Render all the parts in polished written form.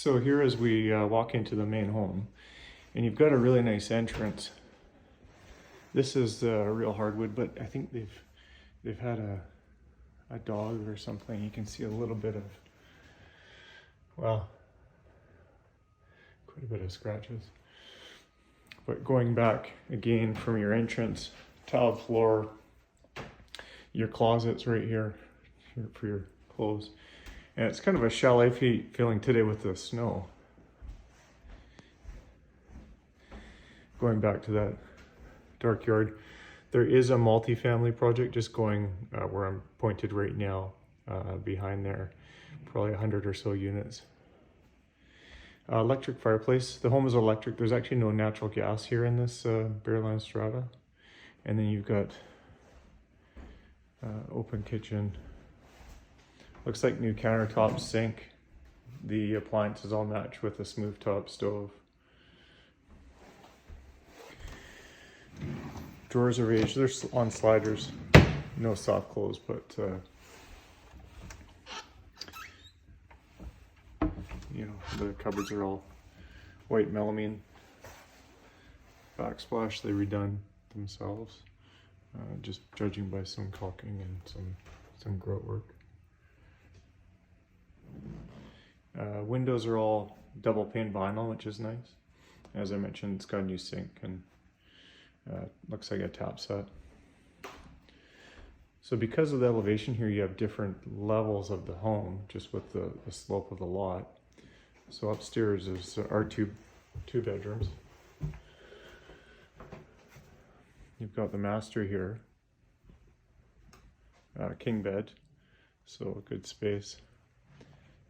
So here as we walk into the main home, and you've got a really nice entrance. This is real hardwood, but I think they've had a dog or something. You can see a little bit of, well, quite a bit of scratches. But going back again from your entrance, tiled floor, your closet's right here for your clothes. And it's kind of a chalet feeling today with the snow. Going back to that dark yard, there is a multi-family project just going where I'm pointed right now, behind there, probably 100 or so units. Electric fireplace. The home is electric. There's actually no natural gas here in this Bearland strata. And then you've got open kitchen. Looks like new countertop, sink. The appliances all match with a smooth top stove. Drawers are aged. They're on sliders. No soft close, but you know, the cupboards are all white melamine. Backsplash they redone themselves, just judging by some caulking and some grout work. Windows are all double pane vinyl, which is nice. As I mentioned, it's got a new sink and looks like a tap set. So because of the elevation here, you have different levels of the home, just with the slope of the lot. So upstairs are two bedrooms. You've got the master here, king bed, so good space.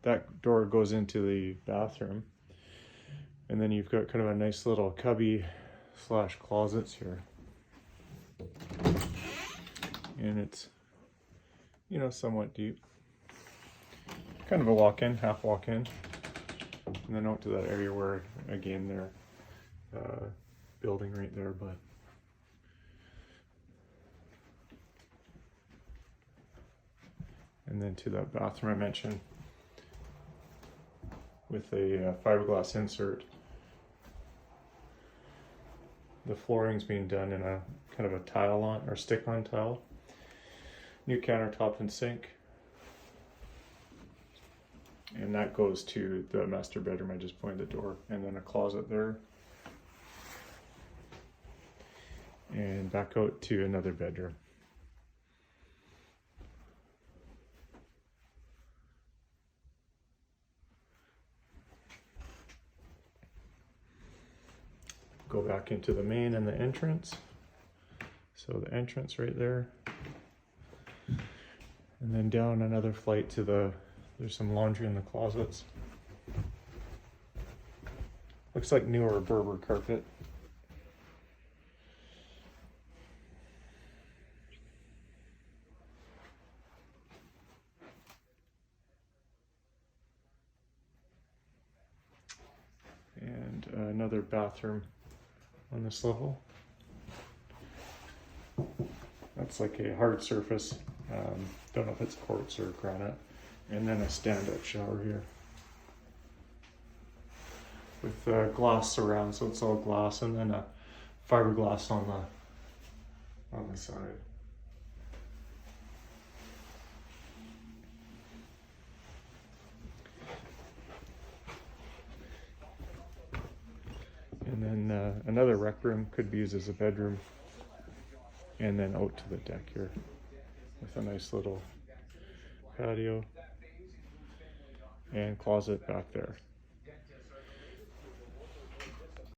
That door goes into the bathroom, and then you've got kind of a nice little cubby slash closets here, and it's, you know, somewhat deep. Kind of a walk-in, half walk-in, and then out to that area where, again, they're building right there, but and then to that bathroom I mentioned with a fiberglass insert. The flooring's being done in a kind of a tile on or stick on tile. New countertop and sink. And that goes to the master bedroom I just pointed the door, and then a closet there. And back out to another bedroom. Go back into the main and the entrance. So the entrance right there. And then down another flight to there's some laundry in the closets. Looks like newer Berber carpet. And another bathroom on this level. That's like a hard surface. Don't know if it's quartz or granite. And then a stand-up shower here with glass surround, so it's all glass, and then a fiberglass on the side. And then another rec room could be used as a bedroom, and then out to the deck here with a nice little patio and closet back there.